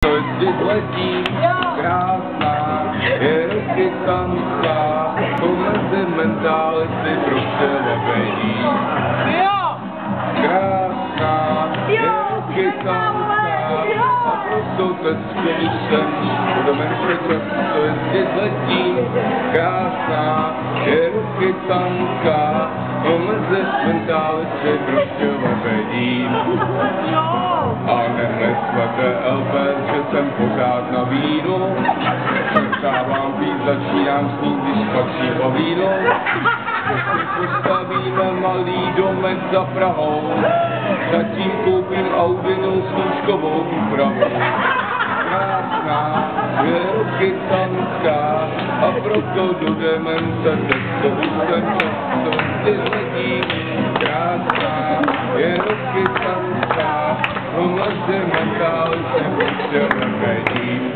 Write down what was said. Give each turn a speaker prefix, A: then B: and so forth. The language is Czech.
A: Letí, krásná, je ruky tanká, pomezi mentality prostě nevedí. Krásná, je ruky tanká, a proto teď zkusem, budeme se často jezdit letí. Krásná, je ruky tanká, pomezi mentality prostě nevedí. A nemyslete, LP, že jsem pořád na vínu. Přestávám pít, začínám snít, když patří o víno. Postavíme malý domek za Prahou, zatím koupím Audinu s lůžkovou úpravou. Krásná, je ruky tanká, a proto do demence testo jsem často vyhledí. Krásná, je ruky tanká, pomezi mentálně prostě nevedím.